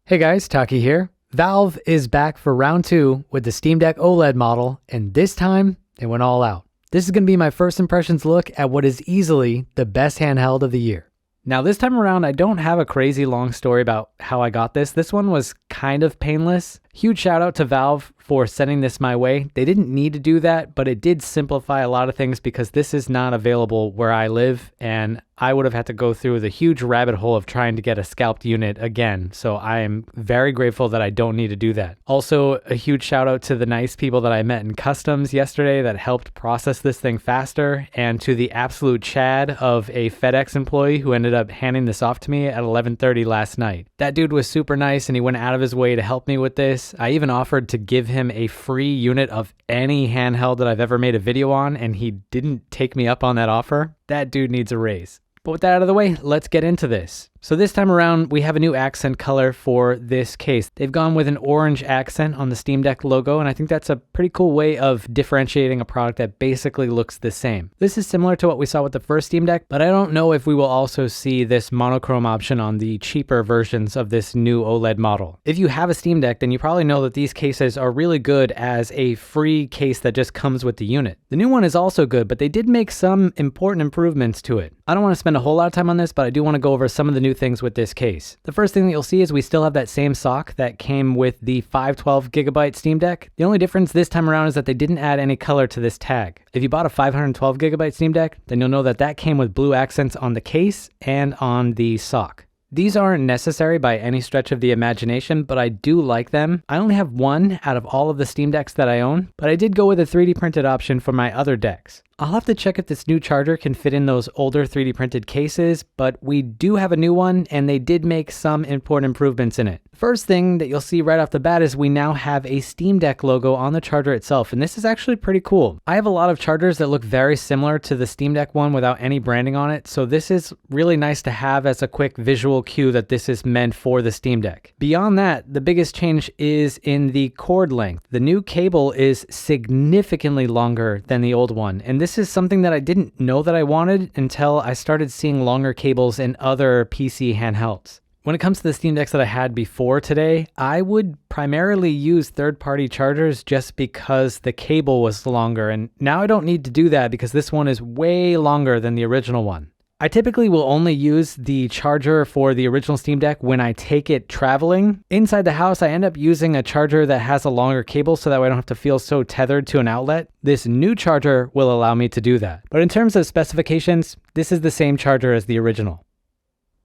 Hey guys, Taki here. Valve is back for round 2 with the Steam Deck OLED model, and this time they went all out. This is going to be my first impressions look at what is easily the best handheld of the year. Now this time around, I don't have a crazy long story about how I got this. This one was kind of painless. Huge shout out to Valve for sending this my way. They didn't need to do that, but it did simplify a lot of things because this is not available where I live, and I would have had to go through the huge rabbit hole of trying to get a scalped unit again. So I am very grateful that I don't need to do that. Also, a huge shout out to the nice people that I met in customs yesterday that helped process this thing faster, and to the absolute Chad of a FedEx employee who ended up handing this off to me at 11:30 last night. That dude was super nice and he went out of his way to help me with this. I even offered to give him a free unit of any handheld that I've ever made a video on, and he didn't take me up on that offer. That dude needs a raise. But with that out of the way, let's get into this. So this time around, we have a new accent color for this case. They've gone with an orange accent on the Steam Deck logo, and I think that's a pretty cool way of differentiating a product that basically looks the same. This is similar to what we saw with the first Steam Deck, but I don't know if we will also see this monochrome option on the cheaper versions of this new OLED model. If you have a Steam Deck, then you probably know that these cases are really good as a free case that just comes with the unit. The new one is also good, but they did make some important improvements to it. I don't want to spend a whole lot of time on this, but I do want to go over some of the new things with this case. The first thing that you'll see is we still have that same sock that came with the 512GB Steam Deck. The only difference this time around is that they didn't add any color to this tag. If you bought a 512GB Steam Deck, then you'll know that that came with blue accents on the case and on the sock. These aren't necessary by any stretch of the imagination, but I do like them. I only have one out of all of the Steam Decks that I own, but I did go with a 3D printed option for my other decks. I'll have to check if this new charger can fit in those older 3D printed cases, but we do have a new one and they did make some important improvements in it. First thing that you'll see right off the bat is we now have a Steam Deck logo on the charger itself, and this is actually pretty cool. I have a lot of chargers that look very similar to the Steam Deck one without any branding on it, so this is really nice to have as a quick visual cue that this is meant for the Steam Deck. Beyond that, the biggest change is in the cord length. The new cable is significantly longer than the old one, and this is something that I didn't know that I wanted until I started seeing longer cables in other PC handhelds. When it comes to the Steam Decks that I had before today, I would primarily use third-party chargers just because the cable was longer, and now I don't need to do that because this one is way longer than the original one. I typically will only use the charger for the original Steam Deck when I take it traveling. Inside the house, I end up using a charger that has a longer cable so that way I don't have to feel so tethered to an outlet. This new charger will allow me to do that. But in terms of specifications, this is the same charger as the original.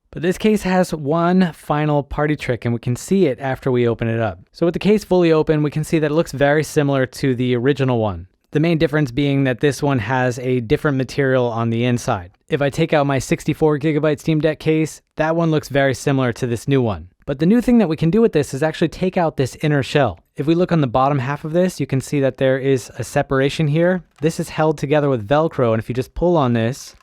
But this case has one final party trick, and we can see it after we open it up. So with the case fully open, we can see that it looks very similar to the original one. The main difference being that this one has a different material on the inside. If I take out my 64GB Steam Deck case, that one looks very similar to this new one. But the new thing that we can do with this is actually take out this inner shell. If we look on the bottom half of this, you can see that there is a separation here. This is held together with Velcro, and if you just pull on this,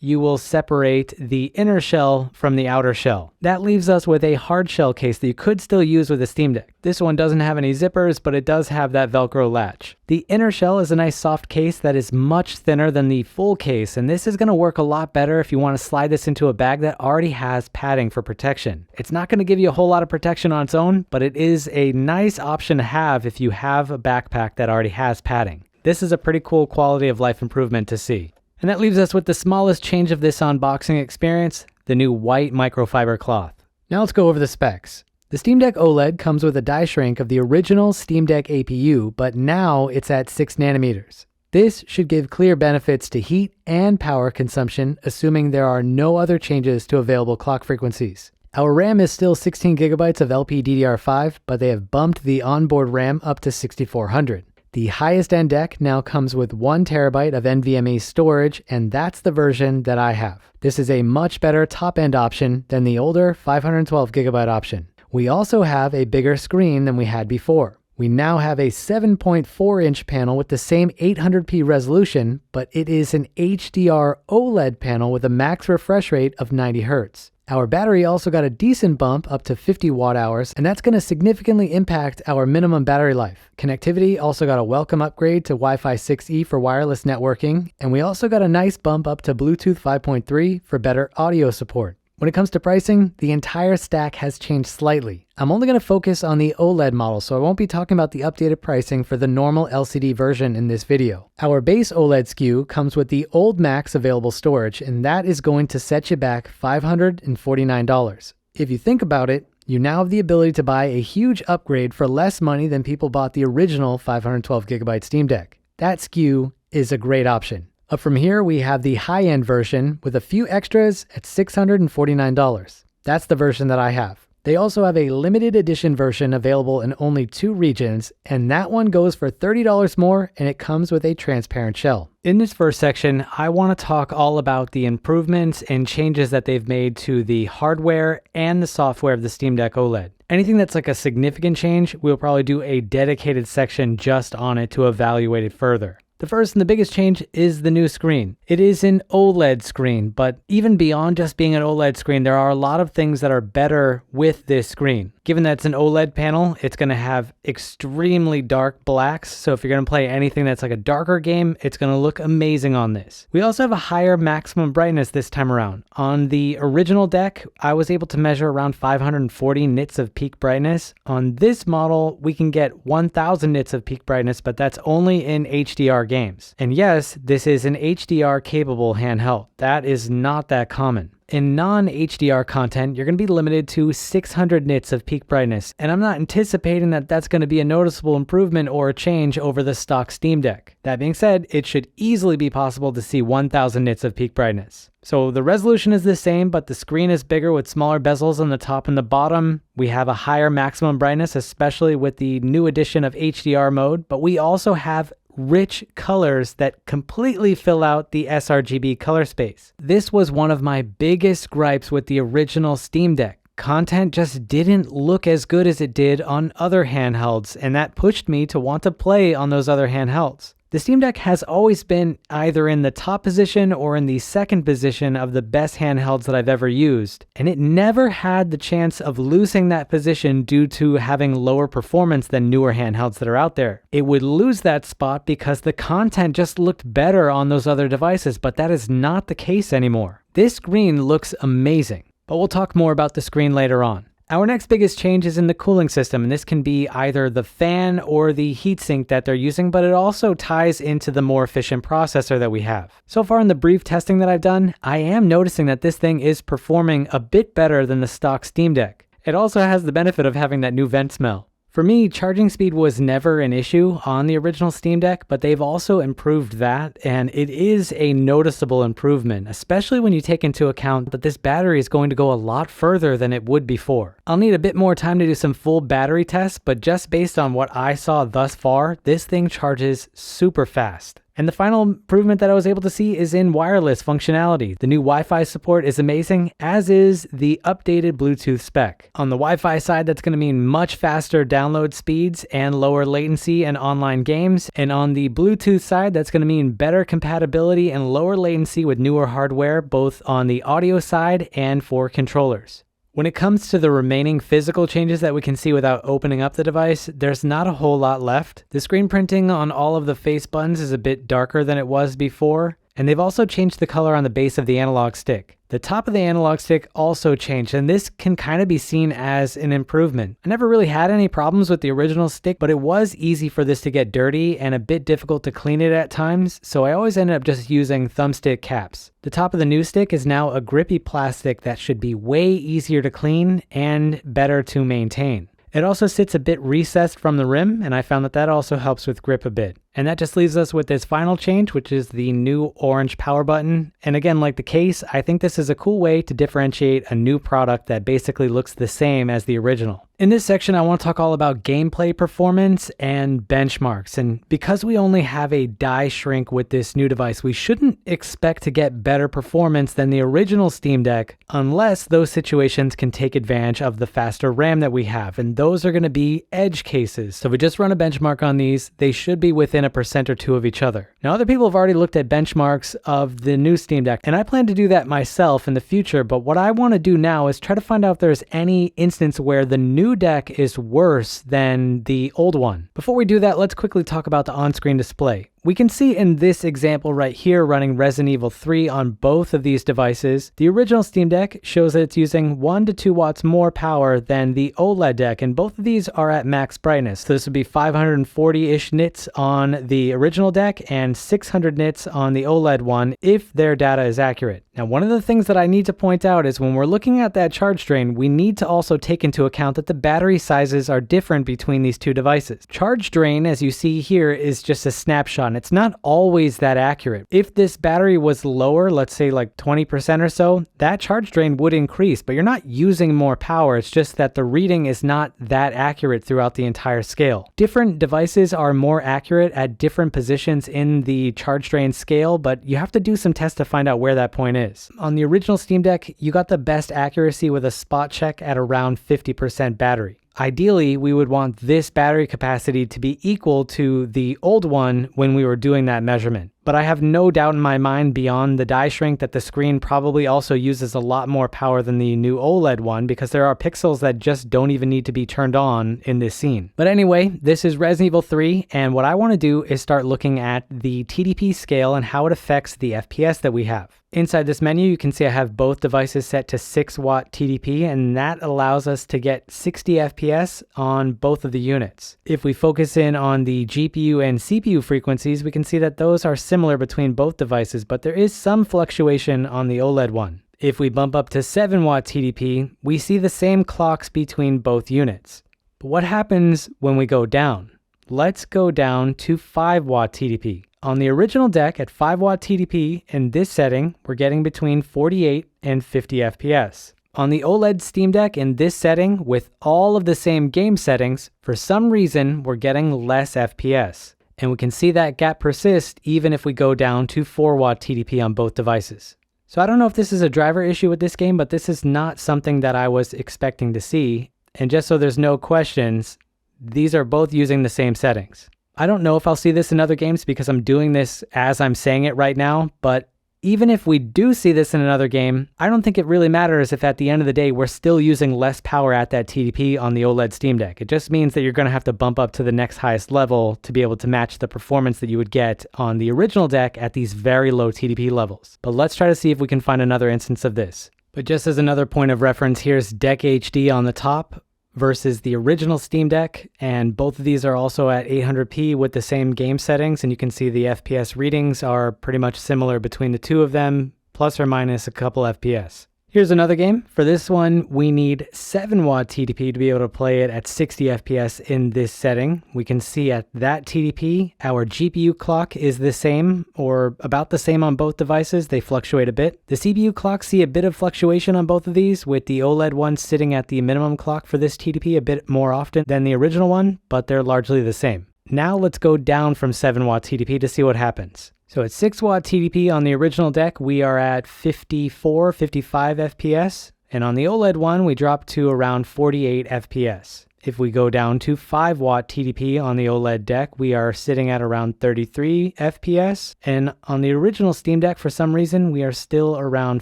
you will separate the inner shell from the outer shell. That leaves us with a hard shell case that you could still use with a Steam Deck. This one doesn't have any zippers, but it does have that Velcro latch. The inner shell is a nice soft case that is much thinner than the full case, and this is going to work a lot better if you want to slide this into a bag that already has padding for protection. It's not going to give you a whole lot of protection on its own, but it is a nice option to have if you have a backpack that already has padding. This is a pretty cool quality of life improvement to see. And that leaves us with the smallest change of this unboxing experience, the new white microfiber cloth. Now let's go over the specs. The Steam Deck OLED comes with a die shrink of the original Steam Deck APU, but now it's at 6nm. This should give clear benefits to heat and power consumption, assuming there are no other changes to available clock frequencies. Our RAM is still 16GB of LPDDR5, but they have bumped the onboard RAM up to 6400. The highest end deck now comes with 1TB of NVMe storage, and that's the version that I have. This is a much better top end option than the older 512GB option. We also have a bigger screen than we had before. We now have a 7.4-inch panel with the same 800p resolution, but it is an HDR OLED panel with a max refresh rate of 90Hz. Our battery also got a decent bump up to 50 watt-hours, and that's going to significantly impact our minimum battery life. Connectivity also got a welcome upgrade to Wi-Fi 6E for wireless networking, and we also got a nice bump up to Bluetooth 5.3 for better audio support. When it comes to pricing, the entire stack has changed slightly. I'm only going to focus on the OLED model, so I won't be talking about the updated pricing for the normal LCD version in this video. Our base OLED SKU comes with the old max available storage, and that is going to set you back $549. If you think about it, you now have the ability to buy a huge upgrade for less money than people bought the original 512GB Steam Deck. That SKU is a great option. Up from here, we have the high-end version with a few extras at $649. That's the version that I have. They also have a limited edition version available in only 2 regions, and that one goes for $30 more, and it comes with a transparent shell. In this first section, I want to talk all about the improvements and changes that they've made to the hardware and the software of the Steam Deck OLED. Anything that's like a significant change, we'll probably do a dedicated section just on it to evaluate it further. The first and the biggest change is the new screen. It is an OLED screen, but even beyond just being an OLED screen, there are a lot of things that are better with this screen. Given that it's an OLED panel, it's going to have extremely dark blacks, so if you're going to play anything that's like a darker game, it's going to look amazing on this. We also have a higher maximum brightness this time around. On the original deck, I was able to measure around 540 nits of peak brightness. On this model, we can get 1000 nits of peak brightness, but that's only in HDR games. And yes, this is an HDR capable handheld. That is not that common. In non-HDR content, you're going to be limited to 600 nits of peak brightness, and I'm not anticipating that that's going to be a noticeable improvement or a change over the stock Steam Deck. That being said, it should easily be possible to see 1000 nits of peak brightness. So the resolution is the same, but the screen is bigger with smaller bezels on the top and the bottom. We have a higher maximum brightness, especially with the new addition of HDR mode, but we also have rich colors that completely fill out the sRGB color space. This was one of my biggest gripes with the original Steam Deck. Content just didn't look as good as it did on other handhelds, and that pushed me to want to play on those other handhelds. The Steam Deck has always been either in the top position or in the second position of the best handhelds that I've ever used, and it never had the chance of losing that position due to having lower performance than newer handhelds that are out there. It would lose that spot because the content just looked better on those other devices, but that is not the case anymore. This screen looks amazing, but we'll talk more about the screen later on. Our next biggest change is in the cooling system, and this can be either the fan or the heatsink that they're using, but it also ties into the more efficient processor that we have. So far in the brief testing that I've done, I am noticing that this thing is performing a bit better than the stock Steam Deck. It also has the benefit of having that new vent smell. For me, charging speed was never an issue on the original Steam Deck, but they've also improved that, and it is a noticeable improvement, especially when you take into account that this battery is going to go a lot further than it would before. I'll need a bit more time to do some full battery tests, but just based on what I saw thus far, this thing charges super fast. And the final improvement that I was able to see is in wireless functionality. The new Wi-Fi support is amazing, as is the updated Bluetooth spec. On the Wi-Fi side, that's going to mean much faster download speeds and lower latency in online games. And on the Bluetooth side, that's going to mean better compatibility and lower latency with newer hardware, both on the audio side and for controllers. When it comes to the remaining physical changes that we can see without opening up the device, there's not a whole lot left. The screen printing on all of the face buttons is a bit darker than it was before, and they've also changed the color on the base of the analog stick. The top of the analog stick also changed, and this can kind of be seen as an improvement. I never really had any problems with the original stick, but it was easy for this to get dirty and a bit difficult to clean it at times, so I always ended up just using thumbstick caps. The top of the new stick is now a grippy plastic that should be way easier to clean and better to maintain. It also sits a bit recessed from the rim, and I found that that also helps with grip a bit. And that just leaves us with this final change, which is the new orange power button. And again, like the case, I think this is a cool way to differentiate a new product that basically looks the same as the original. In this section, I want to talk all about gameplay performance and benchmarks. And because we only have a die shrink with this new device, we shouldn't expect to get better performance than the original Steam Deck unless those situations can take advantage of the faster RAM that we have. And those are going to be edge cases. So if we just run a benchmark on these, they should be within a 1% or 2% of each other. Now, other people have already looked at benchmarks of the new Steam Deck, and I plan to do that myself in the future, but what I want to do now is try to find out if there's any instance where the new deck is worse than the old one. Before we do that, let's quickly talk about the on-screen display. We can see in this example right here running Resident Evil 3 on both of these devices, the original Steam Deck shows that it's using 1 to 2 watts more power than the OLED deck, and both of these are at max brightness. So this would be 540-ish nits on the original deck and 600 nits on the OLED one if their data is accurate. Now, one of the things that I need to point out is when we're looking at that charge drain, we need to also take into account that the battery sizes are different between these two devices. Charge drain, as you see here, is just a snapshot, and it's not always that accurate. If this battery was lower, let's say like 20% or so, that charge drain would increase, but you're not using more power. It's just that the reading is not that accurate throughout the entire scale. Different devices are more accurate at different positions in the charge drain scale, but you have to do some tests to find out where that point is. On the original Steam Deck, you got the best accuracy with a spot check at around 50% battery. Ideally, we would want this battery capacity to be equal to the old one when we were doing that measurement. But I have no doubt in my mind beyond the die shrink that the screen probably also uses a lot more power than the new OLED one because there are pixels that just don't even need to be turned on in this scene. But anyway, this is Resident Evil 3, and what I want to do is start looking at the TDP scale and how it affects the FPS that we have. Inside this menu, you can see I have both devices set to 6 watt TDP, and that allows us to get 60 FPS on both of the units. If we focus in on the GPU and CPU frequencies, we can see that those are similar between both devices, but there is some fluctuation on the OLED one. If we bump up to 7 watt TDP, we see the same clocks between both units. But what happens when we go down? Let's go down to 5 watt TDP. On the original deck at 5 watt TDP, in this setting, we're getting between 48 and 50 FPS. On the OLED Steam Deck in this setting, with all of the same game settings, for some reason, we're getting less FPS. And we can see that gap persist even if we go down to 4 watt TDP on both devices. So I don't know if this is a driver issue with this game, but this is not something that I was expecting to see. And just so there's no questions, these are both using the same settings. I don't know if I'll see this in other games because I'm doing this as I'm saying it right now, but even if we do see this in another game, I don't think it really matters if at the end of the day we're still using less power at that TDP on the OLED Steam Deck. It just means that you're going to have to bump up to the next highest level to be able to match the performance that you would get on the original deck at these very low TDP levels. But let's try to see if we can find another instance of this. But just as another point of reference, here's Deck HD on the top versus the original Steam Deck, and both of these are also at 800p with the same game settings, and you can see the FPS readings are pretty much similar between the two of them, plus or minus a couple FPS. Here's another game. For this one, we need 7 watt TDP to be able to play it at 60 FPS in this setting. We can see at that TDP, our GPU clock is the same or about the same on both devices. They fluctuate a bit. The CPU clocks see a bit of fluctuation on both of these, with the OLED one sitting at the minimum clock for this TDP a bit more often than the original one, but they're largely the same. Now let's go down from 7 watt TDP to see what happens. So at 6 watt TDP on the original deck, we are at 54, 55 FPS. And on the OLED one, we drop to around 48 FPS. If we go down to 5 watt TDP on the OLED deck, we are sitting at around 33 FPS. And on the original Steam Deck, for some reason, we are still around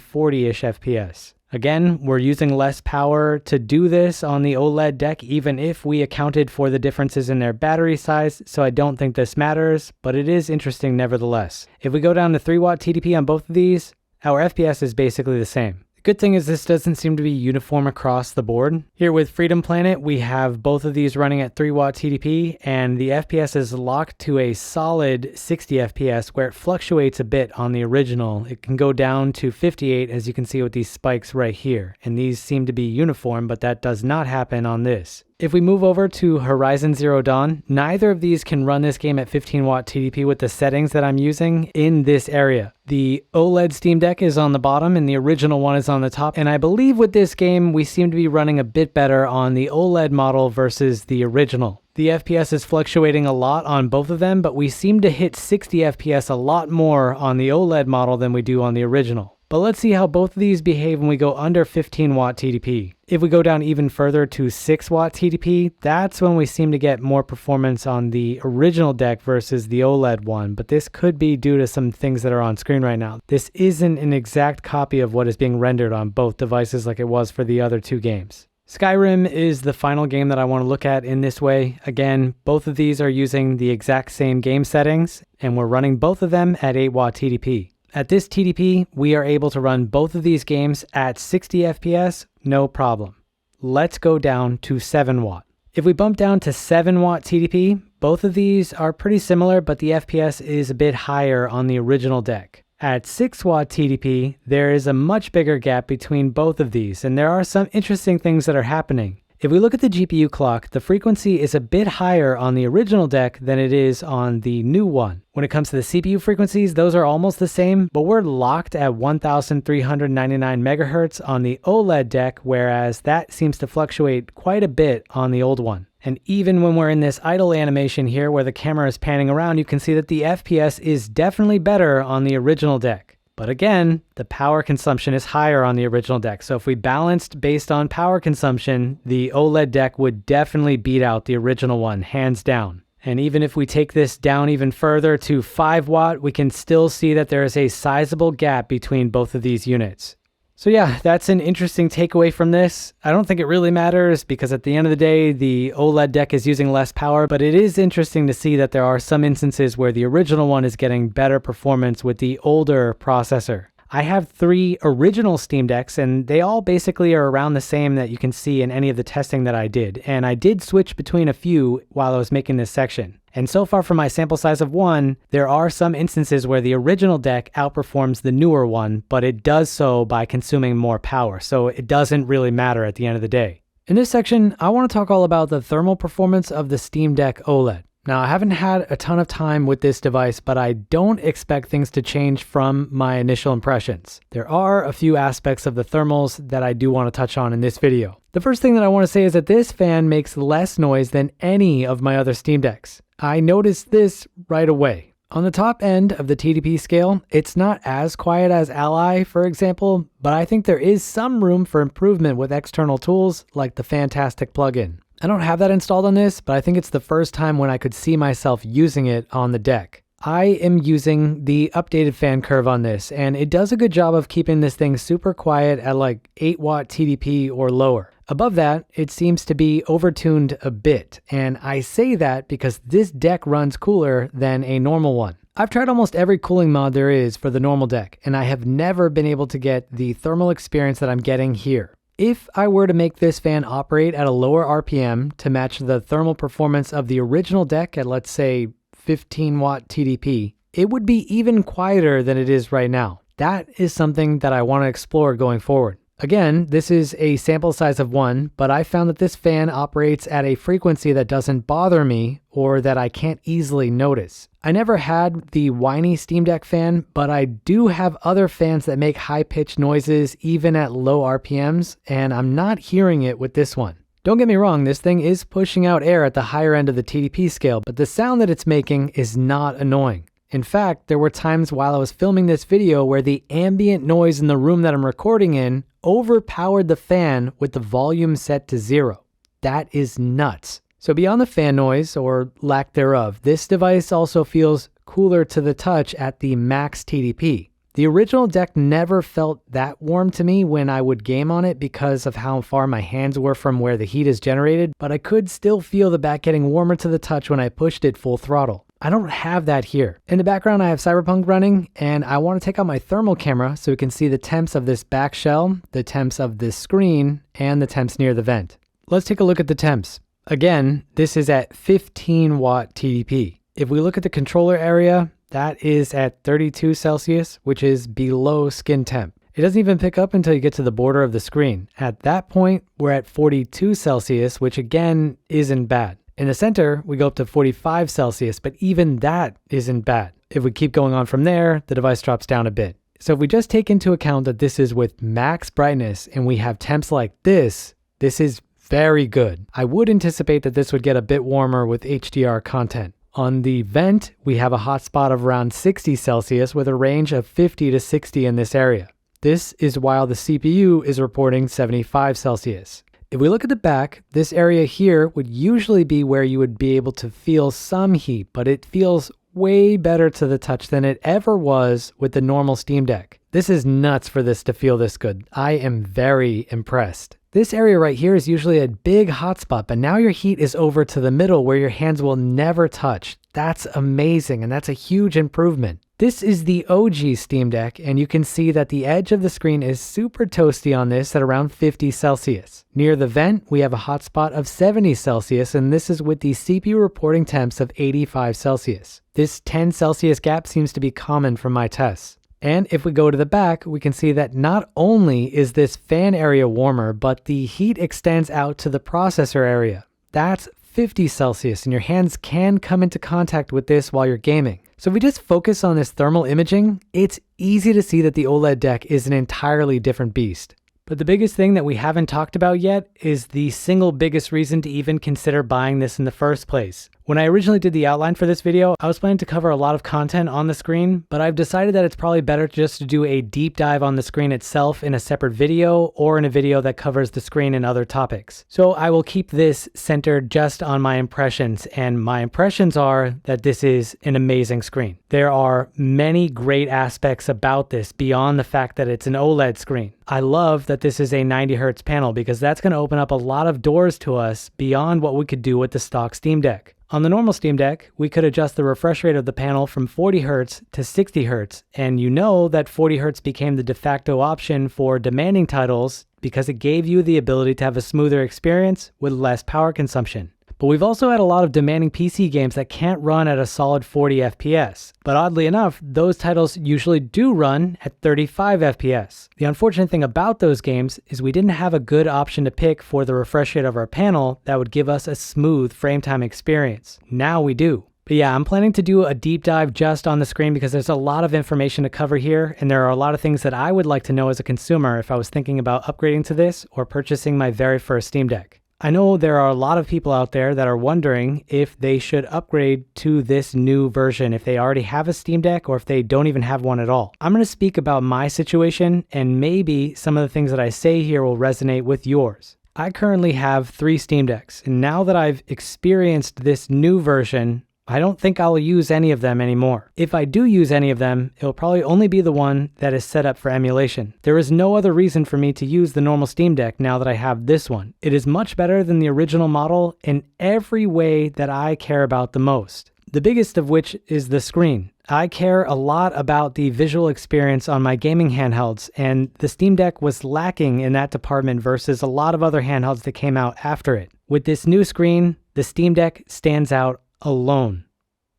40-ish FPS. Again, we're using less power to do this on the OLED deck, even if we accounted for the differences in their battery size, so I don't think this matters, but it is interesting nevertheless. If we go down to 3 watt TDP on both of these, our FPS is basically the same. Good thing is this doesn't seem to be uniform across the board. Here with Freedom Planet, we have both of these running at 3 watt TDP, and the FPS is locked to a solid 60 FPS where it fluctuates a bit on the original. It can go down to 58, as you can see with these spikes right here, and these seem to be uniform, but that does not happen on this. If we move over to Horizon Zero Dawn, neither of these can run this game at 15 watt TDP with the settings that I'm using in this area. The OLED Steam Deck is on the bottom and the original one is on the top, and I believe with this game we seem to be running a bit better on the OLED model versus the original. The FPS is fluctuating a lot on both of them, but we seem to hit 60 FPS a lot more on the OLED model than we do on the original. But let's see how both of these behave when we go under 15 watt TDP. If we go down even further to 6 watt TDP, that's when we seem to get more performance on the original deck versus the OLED one, but this could be due to some things that are on screen right now. This isn't an exact copy of what is being rendered on both devices like it was for the other two games. Skyrim is the final game that I want to look at in this way. Again, both of these are using the exact same game settings, and we're running both of them at 8-watt TDP. At this TDP, we are able to run both of these games at 60 FPS, no problem. Let's go down to 7-watt. If we bump down to 7-watt TDP, both of these are pretty similar, but the FPS is a bit higher on the original deck. At 6-watt TDP, there is a much bigger gap between both of these, and there are some interesting things that are happening. If we look at the GPU clock, the frequency is a bit higher on the original deck than it is on the new one. When it comes to the CPU frequencies, those are almost the same, but we're locked at 1399 MHz on the OLED deck, whereas that seems to fluctuate quite a bit on the old one. And even when we're in this idle animation here where the camera is panning around, you can see that the FPS is definitely better on the original deck. But again, the power consumption is higher on the original deck. So if we balanced based on power consumption, the OLED deck would definitely beat out the original one, hands down. And even if we take this down even further to 5-watt, we can still see that there is a sizable gap between both of these units. So yeah, that's an interesting takeaway from this. I don't think it really matters because at the end of the day, the OLED deck is using less power, but it is interesting to see that there are some instances where the original one is getting better performance with the older processor. I have 3 original Steam Decks and they all basically are around the same that you can see in any of the testing that I did. And I did switch between a few while I was making this section. And so far from my sample size of 1, there are some instances where the original deck outperforms the newer one, but it does so by consuming more power. So it doesn't really matter at the end of the day. In this section, I want to talk all about the thermal performance of the Steam Deck OLED. Now, I haven't had a ton of time with this device, but I don't expect things to change from my initial impressions. There are a few aspects of the thermals that I do want to touch on in this video. The first thing that I want to say is that this fan makes less noise than any of my other Steam Decks. I noticed this right away. On the top end of the TDP scale, it's not as quiet as Ally, for example, but I think there is some room for improvement with external tools like the Fantastic plugin. I don't have that installed on this, but I think it's the first time when I could see myself using it on the deck. I am using the updated fan curve on this, and it does a good job of keeping this thing super quiet at like 8-watt TDP or lower. Above that, it seems to be overtuned a bit, and I say that because this deck runs cooler than a normal one. I've tried almost every cooling mod there is for the normal deck, and I have never been able to get the thermal experience that I'm getting here. If I were to make this fan operate at a lower RPM to match the thermal performance of the original deck at, let's say, 15-watt TDP, it would be even quieter than it is right now. That is something that I want to explore going forward. Again, this is a sample size of 1, but I found that this fan operates at a frequency that doesn't bother me or that I can't easily notice. I never had the whiny Steam Deck fan, but I do have other fans that make high-pitched noises even at low RPMs, and I'm not hearing it with this one. Don't get me wrong, this thing is pushing out air at the higher end of the TDP scale, but the sound that it's making is not annoying. In fact, there were times while I was filming this video where the ambient noise in the room that I'm recording in overpowered the fan with the volume set to 0. That is nuts. So beyond the fan noise, or lack thereof, this device also feels cooler to the touch at the max TDP. The original deck never felt that warm to me when I would game on it because of how far my hands were from where the heat is generated, but I could still feel the back getting warmer to the touch when I pushed it full throttle. I don't have that here. In the background, I have Cyberpunk running, and I want to take out my thermal camera so we can see the temps of this back shell, the temps of this screen, and the temps near the vent. Let's take a look at the temps. Again, this is at 15-watt TDP. If we look at the controller area, that is at 32 Celsius, which is below skin temp. It doesn't even pick up until you get to the border of the screen. At that point, we're at 42 Celsius, which again isn't bad. In the center, we go up to 45 Celsius, but even that isn't bad. If we keep going on from there, the device drops down a bit. So if we just take into account that this is with max brightness and we have temps like this is very good. I would anticipate that this would get a bit warmer with HDR content. On the vent, we have a hotspot of around 60 Celsius with a range of 50 to 60 in this area. This is while the CPU is reporting 75 Celsius. If we look at the back, this area here would usually be where you would be able to feel some heat, but it feels way better to the touch than it ever was with the normal Steam Deck. This is nuts for this to feel this good. I am very impressed. This area right here is usually a big hotspot, but now your heat is over to the middle where your hands will never touch. That's amazing, and that's a huge improvement. This is the OG Steam Deck, and you can see that the edge of the screen is super toasty on this at around 50 Celsius. Near the vent, we have a hotspot of 70 Celsius, and this is with the CPU reporting temps of 85 Celsius. This 10 Celsius gap seems to be common from my tests. And if we go to the back, we can see that not only is this fan area warmer, but the heat extends out to the processor area. That's 50 Celsius, and your hands can come into contact with this while you're gaming. So if we just focus on this thermal imaging, it's easy to see that the OLED deck is an entirely different beast. But the biggest thing that we haven't talked about yet is the single biggest reason to even consider buying this in the first place. When I originally did the outline for this video, I was planning to cover a lot of content on the screen, but I've decided that it's probably better just to do a deep dive on the screen itself in a separate video or in a video that covers the screen and other topics. So I will keep this centered just on my impressions, and my impressions are that this is an amazing screen. There are many great aspects about this beyond the fact that it's an OLED screen. I love that this is a 90 Hertz panel because that's going to open up a lot of doors to us beyond what we could do with the stock Steam Deck. On the normal Steam Deck, we could adjust the refresh rate of the panel from 40 Hz to 60 Hz, and you know that 40 Hz became the de facto option for demanding titles because it gave you the ability to have a smoother experience with less power consumption. But we've also had a lot of demanding PC games that can't run at a solid 40 FPS. But oddly enough, those titles usually do run at 35 FPS. The unfortunate thing about those games is we didn't have a good option to pick for the refresh rate of our panel that would give us a smooth frame time experience. Now we do. But yeah, I'm planning to do a deep dive just on the screen because there's a lot of information to cover here, and there are a lot of things that I would like to know as a consumer if I was thinking about upgrading to this or purchasing my very first Steam Deck. I know there are a lot of people out there that are wondering if they should upgrade to this new version, if they already have a Steam Deck or if they don't even have one at all. I'm going to speak about my situation, and maybe some of the things that I say here will resonate with yours. I currently have 3 Steam Decks, and now that I've experienced this new version, I don't think I'll use any of them anymore. If I do use any of them, it'll probably only be the one that is set up for emulation. There is no other reason for me to use the normal Steam Deck now that I have this one. It is much better than the original model in every way that I care about the most. The biggest of which is the screen. I care a lot about the visual experience on my gaming handhelds, and the Steam Deck was lacking in that department versus a lot of other handhelds that came out after it. With this new screen, the Steam Deck stands out alone,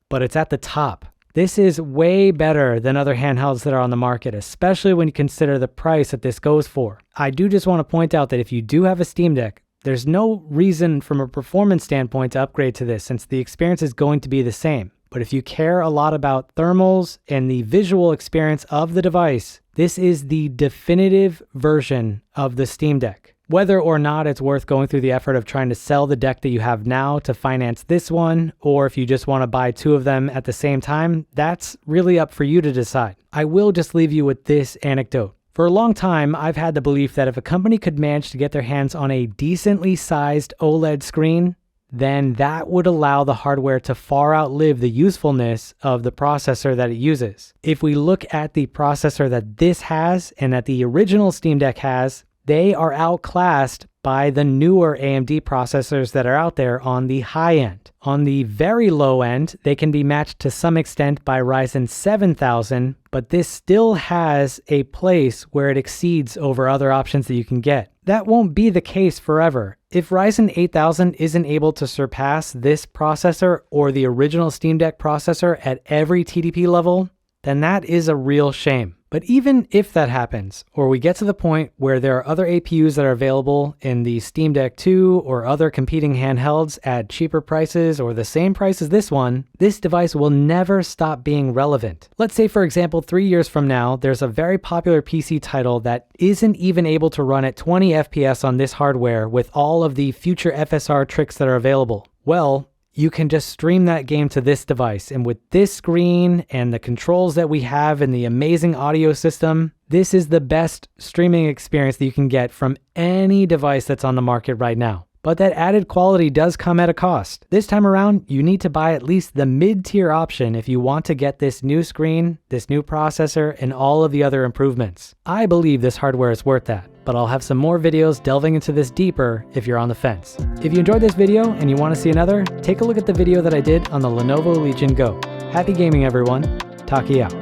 but it's at the top. This is way better than other handhelds that are on the market, especially when you consider the price that this goes for. I do just want to point out that if you do have a Steam Deck, there's no reason from a performance standpoint to upgrade to this since the experience is going to be the same. But if you care a lot about thermals and the visual experience of the device, this is the definitive version of the Steam Deck. Whether or not it's worth going through the effort of trying to sell the deck that you have now to finance this one, or if you just want to buy 2 of them at the same time, that's really up for you to decide. I will just leave you with this anecdote. For a long time, I've had the belief that if a company could manage to get their hands on a decently sized OLED screen, then that would allow the hardware to far outlive the usefulness of the processor that it uses. If we look at the processor that this has and that the original Steam Deck has, they are outclassed by the newer AMD processors that are out there on the high end. On the very low end, they can be matched to some extent by Ryzen 7000, but this still has a place where it exceeds over other options that you can get. That won't be the case forever. If Ryzen 8000 isn't able to surpass this processor or the original Steam Deck processor at every TDP level, then that is a real shame. But even if that happens, or we get to the point where there are other APUs that are available in the Steam Deck 2 or other competing handhelds at cheaper prices or the same price as this one, this device will never stop being relevant. Let's say, for example, 3 years from now, there's a very popular PC title that isn't even able to run at 20 FPS on this hardware with all of the future FSR tricks that are available. Well, you can just stream that game to this device, and with this screen and the controls that we have and the amazing audio system, this is the best streaming experience that you can get from any device that's on the market right now. But that added quality does come at a cost. This time around, you need to buy at least the mid-tier option if you want to get this new screen, this new processor, and all of the other improvements. I believe this hardware is worth that, but I'll have some more videos delving into this deeper if you're on the fence. If you enjoyed this video and you want to see another, take a look at the video that I did on the Lenovo Legion Go. Happy gaming, everyone. Taki out.